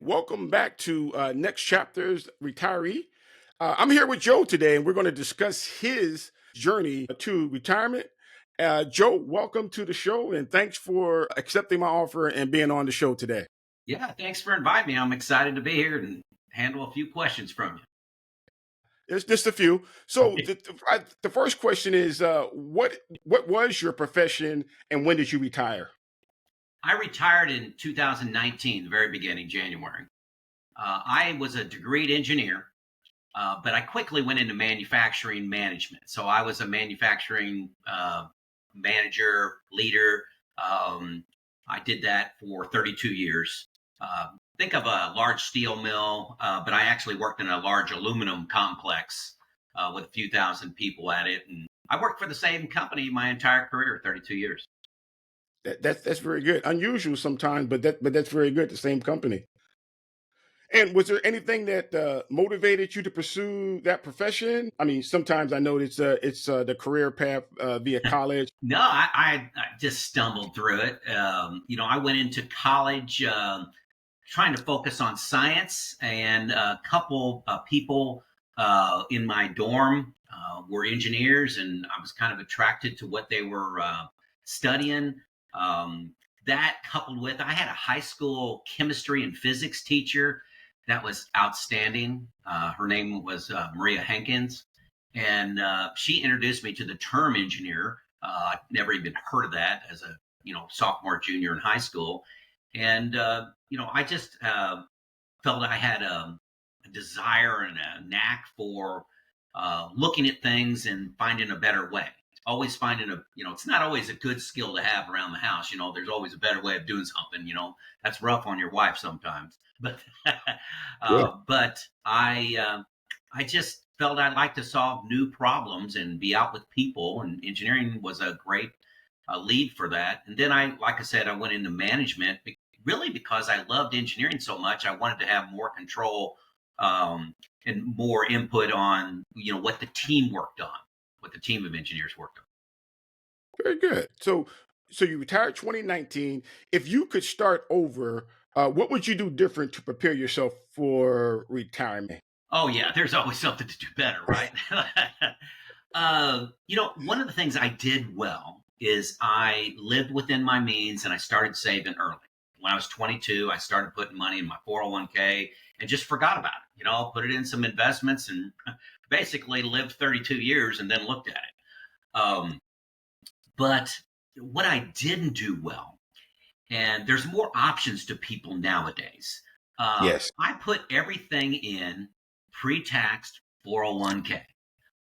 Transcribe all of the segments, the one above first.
Welcome back to Next Chapter's Retiree. I'm here with Joe today, and we're going to discuss his journey to retirement. Joe, welcome to the show, and thanks for accepting my offer and being on the show today. Yeah, thanks for inviting me. I'm excited to be here and handle a few questions from It's just a few. So you. the first question is, what was your profession, and when did you retire? I retired in 2019, the very beginning, January. I was a degreed engineer, but I quickly went into manufacturing management. So I was a manufacturing manager, leader. Um, I did that for 32 years. Think of a large steel mill, but I actually worked in a large aluminum complex with a few thousand people at it. And I worked for the same company my entire career, 32 years. That's very good. Unusual sometimes, but that's very good. The same company. And was there anything that motivated you to pursue that profession? I mean, sometimes I know it's the career path via college. No, I just stumbled through it. I went into college trying to focus on science, and a couple people in my dorm were engineers, and I was kind of attracted to what they were studying. Um, that coupled with, I had a high school chemistry and physics teacher that was outstanding. Her name was Maria Hankins, and she introduced me to the term engineer. I'd never even heard of that as a sophomore, junior in high school, and I just felt I had a desire and a knack for looking at things and finding a better way. Always finding it's not always a good skill to have around the house. There's always a better way of doing something. That's rough on your wife sometimes. But Yeah. I just felt I'd like to solve new problems and be out with people, and engineering was a great lead for that. And then like I said, I went into management really because I loved engineering so much. I wanted to have more control and more input on what the team worked on, what the team of engineers worked on. Very good. So you retired 2019. If you could start over, what would you do different to prepare yourself for retirement? Oh yeah, there's always something to do better, right? One of the things I did well is I lived within my means and I started saving early. When I was 22, I started putting money in my 401k and just forgot about it. Put it in some investments and basically lived 32 years and then looked at it. But what I didn't do well, and there's more options to people nowadays. Yes. I put everything in pre-taxed 401k.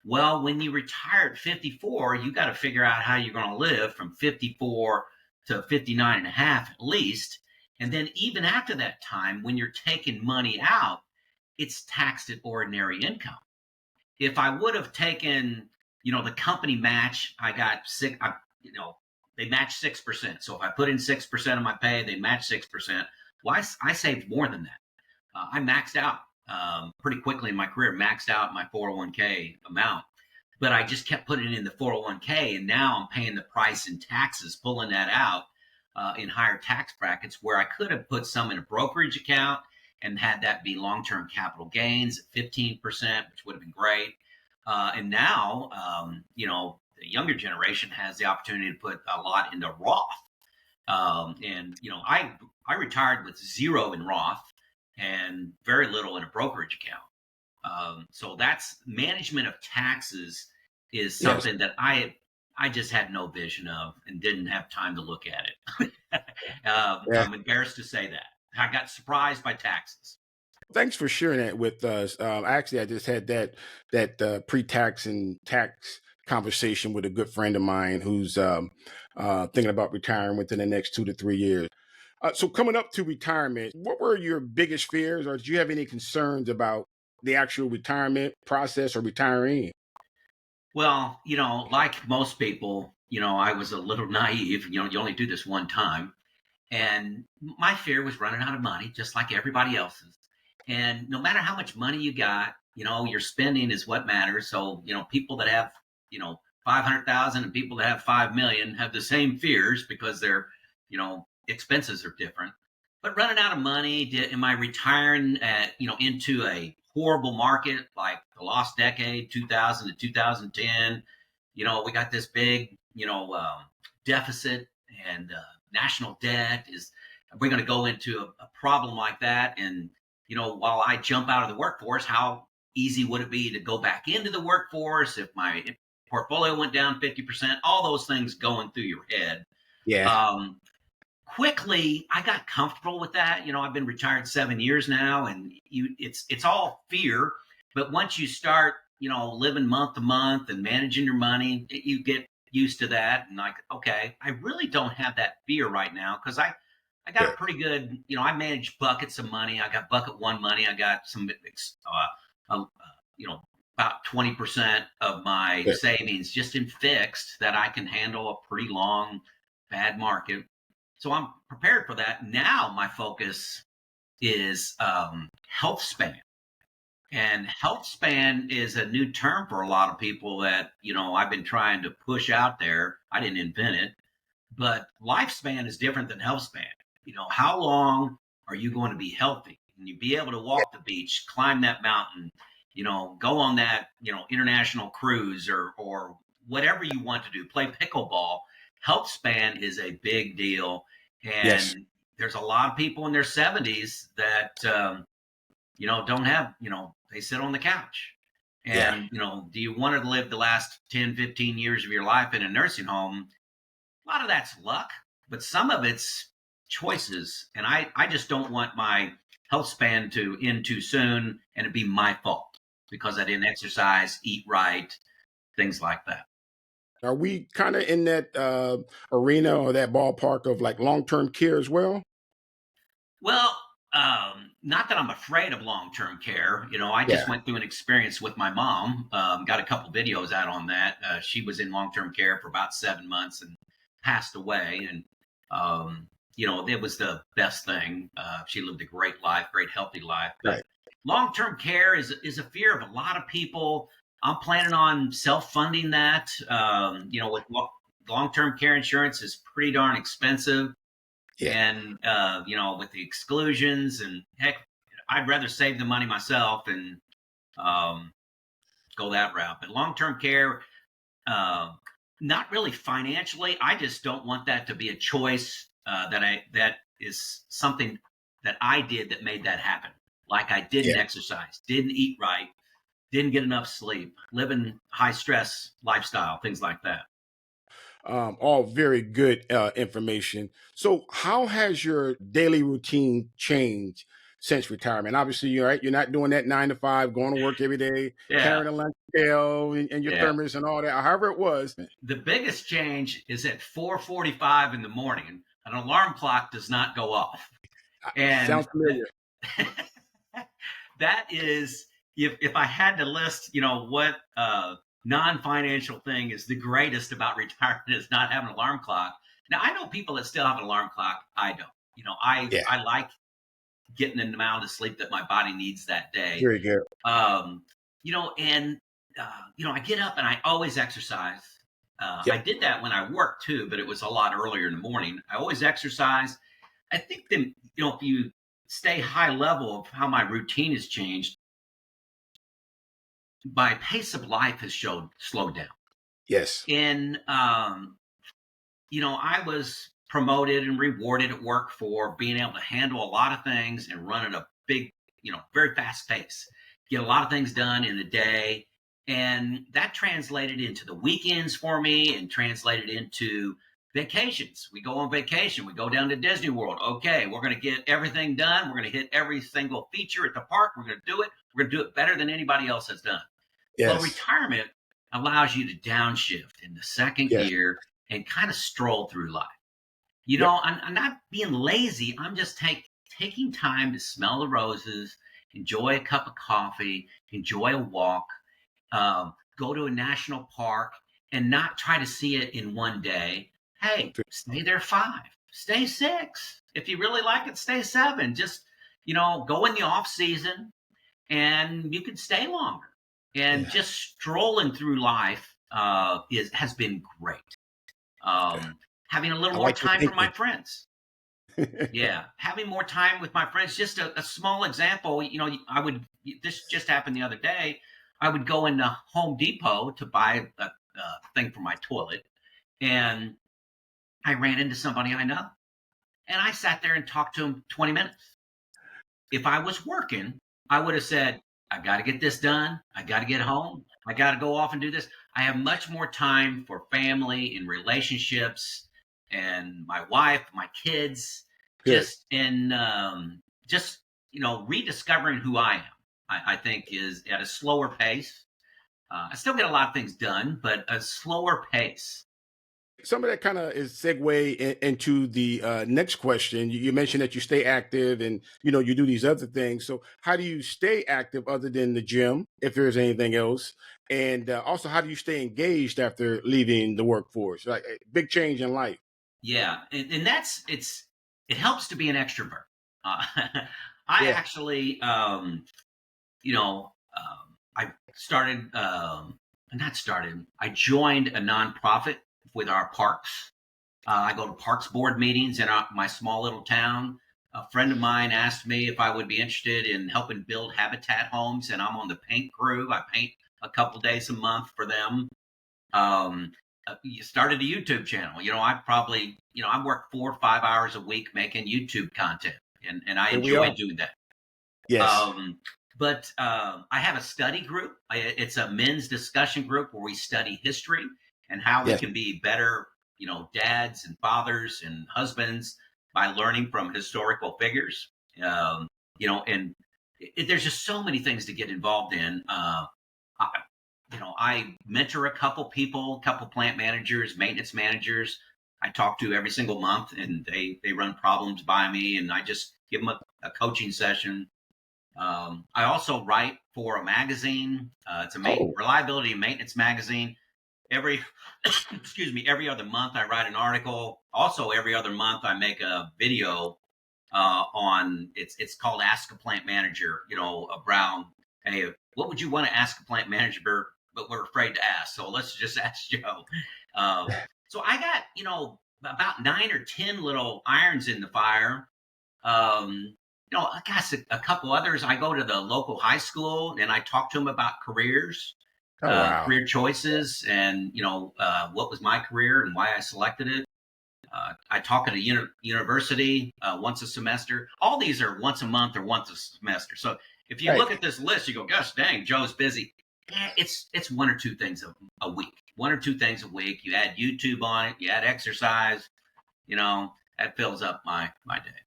Well, when you retire at 54, you got to figure out how you're going to live from 54 to 59 and a half at least. And then even after that time, when you're taking money out, it's taxed at ordinary income. If I would have taken, the company match, I got sick, they match 6%. So if I put in 6% of my pay, they match 6%. Well, I saved more than that. I maxed out pretty quickly in my career, maxed out my 401k amount. But I just kept putting it in the 401k, and now I'm paying the price in taxes, pulling that out in higher tax brackets where I could have put some in a brokerage account and had that be long-term capital gains at 15%, which would have been great. And now, the younger generation has the opportunity to put a lot into Roth. And I retired with zero in Roth and very little in a brokerage account. So that's management of taxes is Yes. something that I just had no vision of and didn't have time to look at it. Yeah. I'm embarrassed to say that I got surprised by taxes. Thanks for sharing that with us. Actually, I just had that pre-tax and tax conversation with a good friend of mine who's thinking about retiring within the next 2 to 3 years. So coming up to retirement, what were your biggest fears, or did you have any concerns about the actual retirement process or retiring? Well, like most people, I was a little naive. You only do this one time. And my fear was running out of money, just like everybody else's. And no matter how much money you got, your spending is what matters. So, people that have, 500,000 and people that have 5 million have the same fears because their, expenses are different. but running out of money. Am I retiring into a horrible market like the lost decade, 2000 to 2010? We got this big, deficit and national debt. Is we're going to go into a problem like that? And while I jump out of the workforce, how easy would it be to go back into the workforce if my portfolio went down 50%? All those things going through your head. Yeah. Um, Quickly I got comfortable with that. I've been retired 7 years now, and it's all fear. But once you start, living month to month and managing your money, you get used to that. And like, okay, I really don't have that fear right now because I got a Good. pretty good, I manage buckets of money. I got bucket one money. I got some, you know, about 20% of my Good. savings just in fixed that I can handle a pretty long bad market. So I'm prepared for that. Now my focus is health span. And health span is a new term for a lot of people that, I've been trying to push out there. I didn't invent it, but lifespan is different than health span. How long are you going to be healthy? And you be able to walk the beach, climb that mountain, go on that, international cruise or whatever you want to do, play pickleball. Health span is a big deal. Yes. And there's a lot of people in their 70s that, don't have, they sit on the couch. Yeah. And, do you want to live the last 10, 15 years of your life in a nursing home? A lot of that's luck, but some of it's choices. And I just don't want my health span to end too soon and it be my fault because I didn't exercise, eat right, things like that. Are we kind of in that arena or that ballpark of like long term care as well? Well, not that I'm afraid of long term care. I Yeah. just went through an experience with my mom. Got a couple videos out on that. She was in long term care for about 7 months and passed away. And, it was the best thing. She lived a great life, great healthy life. But Right. long term care is a fear of a lot of people. I'm planning on self funding that. With long term care insurance is pretty darn expensive, Yeah. and with the exclusions, and heck, I'd rather save the money myself and um, go that route. But long-term care, uh, not really financially. I just don't want that to be a choice that is something that I did that made that happen. Like I didn't Yeah. exercise, didn't eat right, didn't get enough sleep, living high stress lifestyle, things like that. All very good information. So, how has your daily routine changed since retirement? Obviously, you're right. You're not doing that 9 to 5, going to work every day, Yeah, carrying a lunch pail and your yeah. thermos and all that. However it was. The biggest change is at 4:45 in the morning, an alarm clock does not go off. And Sounds familiar. that is, if I had to list, what non-financial thing is the greatest about retirement is not having an alarm clock. Now I know people that still have an alarm clock. I don't. I Yeah. I like getting the amount of sleep that my body needs that day. Very good. um, and I get up and I always exercise. I Yep. did that when I worked too, but it was a lot earlier in the morning. I always exercise. I think that if you stay high level of how my routine has changed, my pace of life has showed slowed down. Yes. And I was promoted and rewarded at work for being able to handle a lot of things and run at a big, very fast pace, get a lot of things done in a day. And that translated into the weekends for me and translated into vacations. We go on vacation, we go down to Disney World. Okay, we're going to get everything done. We're going to hit every single feature at the park. We're going to do it. We're going to do it better than anybody else has done. Well, Yes. retirement allows you to downshift into second Yes. gear and kind of stroll through life. Yep. I'm not being lazy. I'm just taking time to smell the roses, enjoy a cup of coffee, enjoy a walk, go to a national park, and not try to see it in one day. Hey, stay there 5, stay 6. If you really like it, stay 7. Just go in the off season, and you can stay longer. And Yeah. just strolling through life has been great. Yeah. Having a little I more like your time for my thinking. friends. Yeah, having more time with my friends. Just a small example. I would. This just happened the other day. I would go into Home Depot to buy a thing for my toilet, and I ran into somebody I know, and I sat there and talked to him 20 minutes. If I was working, I would have said, I got to get this done. I got to get home. I got to go off and do this. I have much more time for family and relationships and my wife, my kids, Good. just rediscovering who I am. I think is at a slower pace. I still get a lot of things done, but a slower pace. Some of that kind of is segue into the next question. You mentioned that you stay active and you do these other things. So how do you stay active other than the gym, if there's anything else? And also, how do you stay engaged after leaving the workforce? Like a big change in life. Yeah, and it helps to be an extrovert. Uh, I Yeah. actually, I started, not started. I joined a nonprofit with our parks. I go to parks board meetings in my small little town. A friend of mine asked me if I would be interested in helping build habitat homes, and I'm on the paint crew. I paint a couple days a month for them. um, you started a YouTube channel. I work 4 or 5 hours a week making YouTube content, and I Here we enjoy are. doing that. Yes. But I have a study group. It's a men's discussion group where we study history and how we Yes. can be better, dads and fathers and husbands by learning from historical figures. And there's just so many things to get involved in. I mentor a couple people, a couple plant managers, maintenance managers. I talk to every single month, and they run problems by me, and I just give them a coaching session. I also write for a magazine. It's a Oh, reliability and maintenance magazine. Every excuse me, every other month I write an article. Also, every other month I make a video on it's called Ask a Plant Manager. Around, hey, what would you want to ask a plant manager, but we're afraid to ask? So let's just ask Joe. So I got about 9 or 10 little irons in the fire. I got a couple others. I go to the local high school and I talk to them about careers, oh, wow. career choices, and what was my career and why I selected it. I talk at a university once a semester. All these are once a month or once a semester. So if you Right. look at this list, you go, "Gosh, dang, Joe's busy." Yeah, it's 1 or 2 things a week. 1 or 2 things a week. You add YouTube on it. You add exercise. That fills up my day.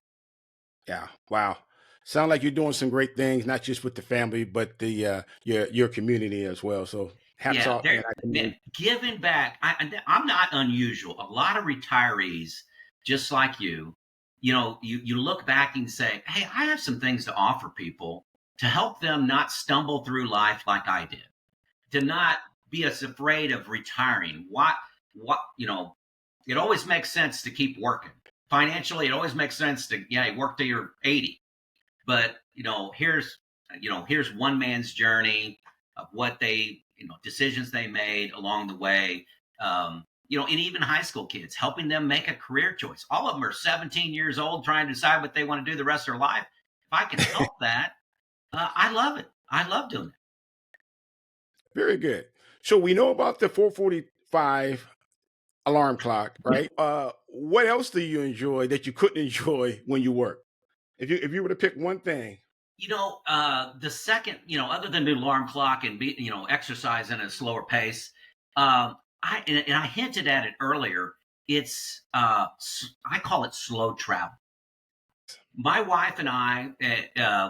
Yeah. Wow. Sound like you're doing some great things, not just with the family, but the your community as well. So hats Yeah, off, man. I man, commend. giving back. I'm not unusual. A lot of retirees, just like you look back and say, "Hey, I have some things to offer people to help them not stumble through life like I did, to not be as afraid of retiring." What it always makes sense to keep working financially. It always makes sense to work till you're 80. But here's one man's journey of what they decisions they made along the way. And even high school kids, helping them make a career choice. All of them are 17 years old trying to decide what they want to do the rest of their life. If I can help that, I love it. I love doing it. Very good. So we know about the 4:45 alarm clock, right? What else do you enjoy that you couldn't enjoy when you work? If you were to pick one thing. The second, other than the alarm clock and exercise in a slower pace, and I hinted at it earlier. It's I call it slow travel. My wife and I,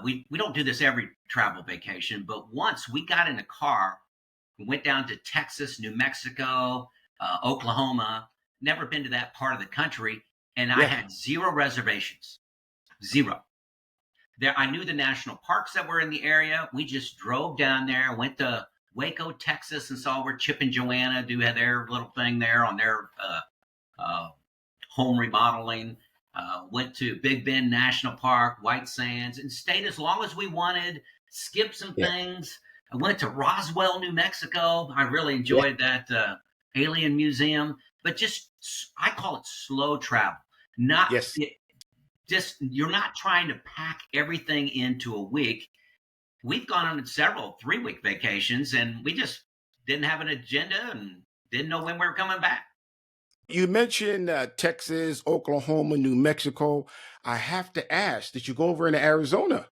we don't do this every travel vacation, but once we got in a car, we went down to Texas, New Mexico, Oklahoma. Never been to that part of the country, and I Yeah. had zero reservations. Zero. There, I knew the national parks that were in the area. We just drove down there, went to Waco, Texas, and saw where Chip and Joanna do have their little thing there on their uh, home remodeling. Went to Big Bend National Park, White Sands, and stayed as long as we wanted. Skipped some Yeah. things. I went to Roswell, New Mexico. I really Yeah. enjoyed that alien museum. But just, I call it slow travel. Not Yes. just you're not trying to pack everything into a week. We've gone on several 3-week vacations and we just didn't have an agenda and didn't know when we were coming back. You mentioned Texas, Oklahoma, New Mexico. I have to ask, did you go over into Arizona?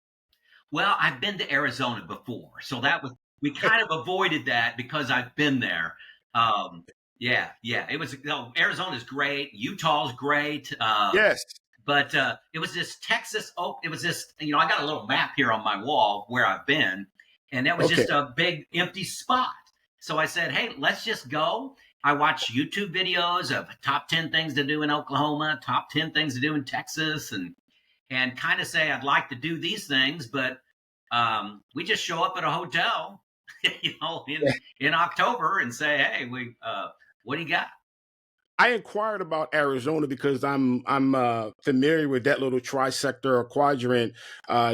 Well, I've been to Arizona before, so that was we kind of avoided that because I've been there. Um, yeah, yeah, it was. Arizona's great. Utah's great. Yes. But it was this Texas. Oh, it was this. I got a little map here on my wall where I've been, and that was Okay. just a big empty spot. So I said, "Hey, let's just go." I watched YouTube videos of top 10 things to do in Oklahoma, top 10 things to do in Texas, and kind of say I'd like to do these things, but we just show up at a hotel, in October and say, "Hey, what do you got?" I inquired about Arizona because I'm familiar with that little trisector or quadrant,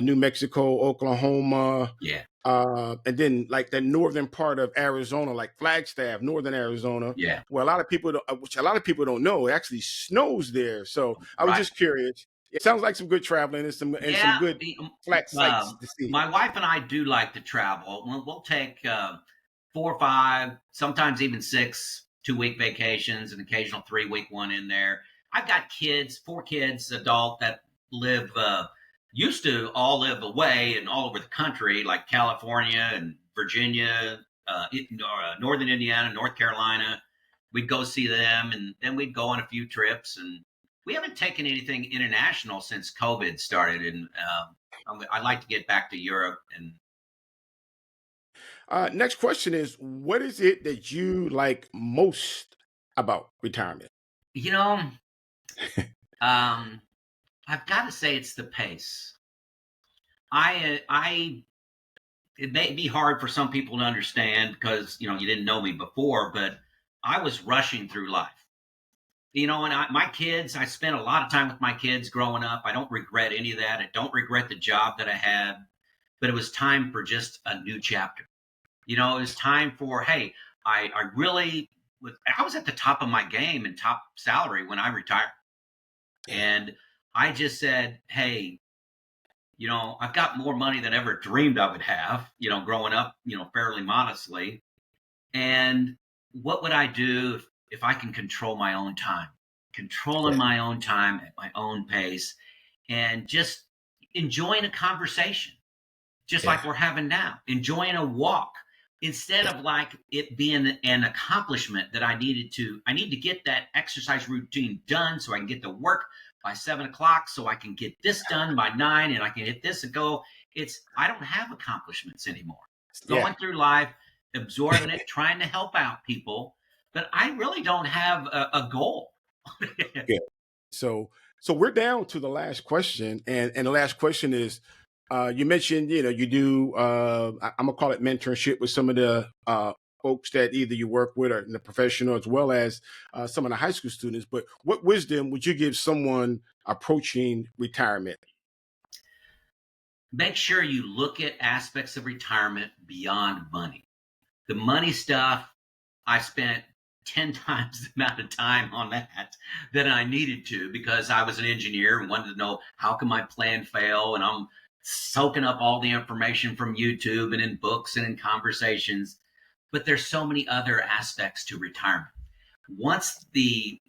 New Mexico, Oklahoma, Yeah, and then like the northern part of Arizona, like Flagstaff, northern Arizona, yeah, where a lot of people, which a lot of people don't know, it actually snows there. So I was right. just curious. It sounds like some good traveling and some Yeah, good flat sites to see. my wife and I do like to travel. We'll take 4 or 5, sometimes even 6 2-week vacations, an occasional 3-week one in there. I've got kids, 4 kids, adult that live used to all live away and all over the country, like California and Virginia, Northern Indiana, North Carolina. We'd go see them, and then we'd go on a few trips, and we haven't taken anything international since COVID started, and I'd like to get back to Europe. And Next question is, what is it that you like most about retirement? you know, um, I've got to say it's the pace. I it may be hard for some people to understand because you didn't know me before, but I was rushing through life. And my kids, I spent a lot of time with my kids growing up. I don't regret any of that. I don't regret the job that I had, but it was time for just a new chapter. It was time for, hey, I really I was at the top of my game and top salary when I retired. Yeah. And I just said, hey, I've got more money than I ever dreamed I would have, growing up, fairly modestly. And what would I do if I can control my own time, controlling Yeah. my own time at my own pace, and just enjoying a conversation, just like Yeah. we're having now, enjoying a walk instead Yeah. of like it being an accomplishment that I need to get that exercise routine done so I can get to work by 7 o'clock, so I can get this done by 9 and I can hit this and go. I don't have accomplishments anymore. Yeah. Going through life, absorbing it, trying to help out people, but I really don't have a goal. Yeah. So so we're down to the last question, and the last question is, you mentioned you do I'm gonna call it mentorship with some of the folks that either you work with or in the professional as well as some of the high school students. But what wisdom would you give someone approaching retirement? Make sure you look at aspects of retirement beyond money. The money stuff, I spent 10 times the amount of time on that than I needed to because I was an engineer and wanted to know how can my plan fail. And I'm soaking up all the information from YouTube and in books and in conversations. But there's so many other aspects to retirement. Once the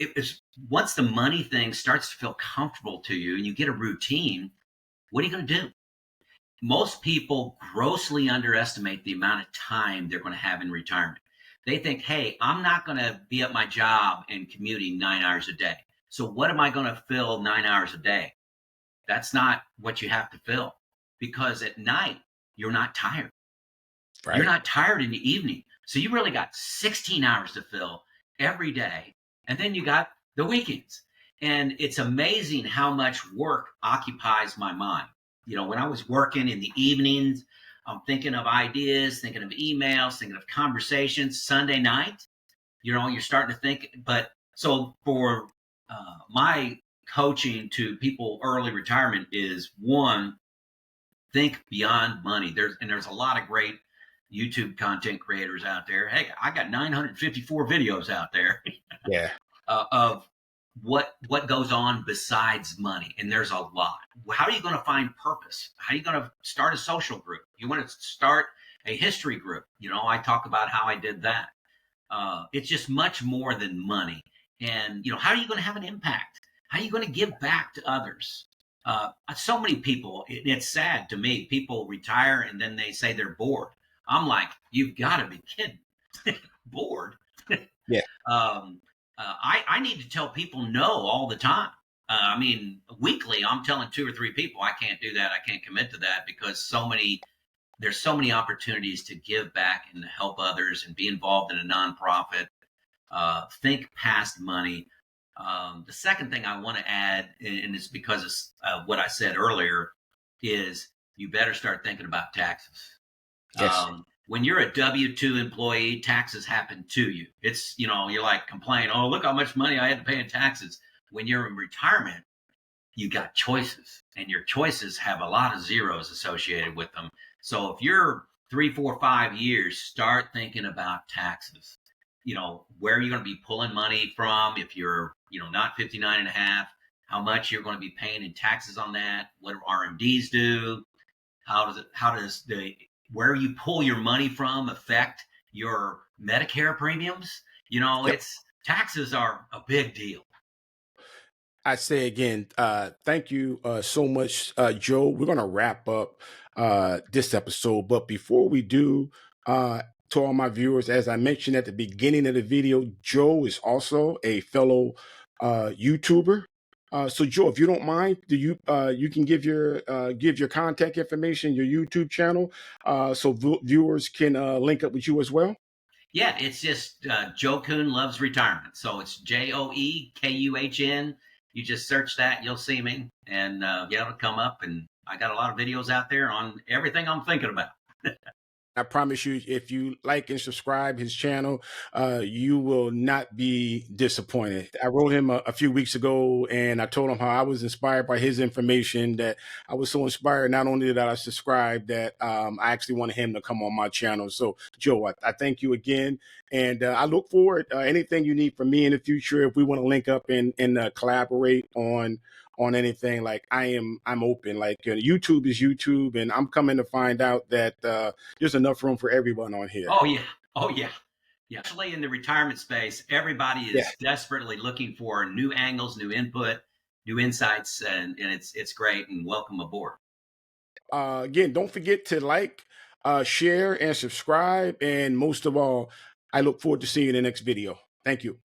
it is once the money thing starts to feel comfortable to you and you get a routine, what are you going to do? Most people grossly underestimate the amount of time they're going to have in retirement. They think, hey, I'm not going to be at my job and commuting 9 hours a day. So what am I going to fill 9 hours a day? That's not what you have to fill because at night, you're not tired. You're Right. not tired in the evening. So you really got 16 hours to fill every day. And then you got the weekends. And it's amazing how much work occupies my mind. When I was working in the evenings, I'm thinking of ideas, thinking of emails, thinking of conversations. Sunday night, you're starting to think. But so for my coaching to people early retirement is one, think beyond money. There's a lot of great YouTube content creators out there. Hey, I got 954 videos out there Yeah. of what goes on besides money, and there's a lot. How are you going to find purpose? How are you going to start a social group? You want to start a history group? I talk about how I did that. It's just much more than money. And how are you going to have an impact? How are you going to give back to others? So many people, it's sad to me, people retire and then they say they're bored. I'm like, you've got to be kidding. Bored. Yeah. I need to tell people no all the time. I mean, weekly, I'm telling two or three people I can't do that. I can't commit to that because there's so many opportunities to give back and to help others and be involved in a nonprofit. Think past money. The second thing I want to add, and it's because of what I said earlier, is you better start thinking about taxes. Yes. When you're a W-2 employee, taxes happen to you. It's, you're like complaining, oh, look how much money I had to pay in taxes. When you're in retirement, you got choices, and your choices have a lot of zeros associated with them. So if you're 3, 4, 5 years, start thinking about taxes. Where are you going to be pulling money from if you're, not 59 and a half, how much you're going to be paying in taxes on that, what do RMDs do, where you pull your money from affect your Medicare premiums? Yep. It's taxes are a big deal. I say again, thank you so much, Joe. We're going to wrap up this episode. But before we do, to all my viewers, as I mentioned at the beginning of the video, Joe is also a fellow YouTuber. So, Joe, if you don't mind, you can give your contact information, your YouTube channel, so viewers can link up with you as well. Yeah, it's just Joe Kuhn Loves Retirement. So it's JoeKuhn. You just search that, you'll see me, and it'll come up. And I got a lot of videos out there on everything I'm thinking about. I promise you, if you like and subscribe his channel, you will not be disappointed. I wrote him a few weeks ago, and I told him how I was inspired by his information, that I was so inspired, not only that I subscribed, that I actually wanted him to come on my channel. So, Joe, I thank you again, and I look forward anything you need from me in the future. If we want to link up and collaborate on anything, like I'm open. Like YouTube is YouTube, and I'm coming to find out that there's enough room for everyone on here. Oh, yeah. Oh, yeah. Yeah. Especially in the retirement space, everybody Yeah. is desperately looking for new angles, new input, new insights, and it's great, and welcome aboard. Again, don't forget to like, share, and subscribe. And most of all, I look forward to seeing you in the next video. Thank you.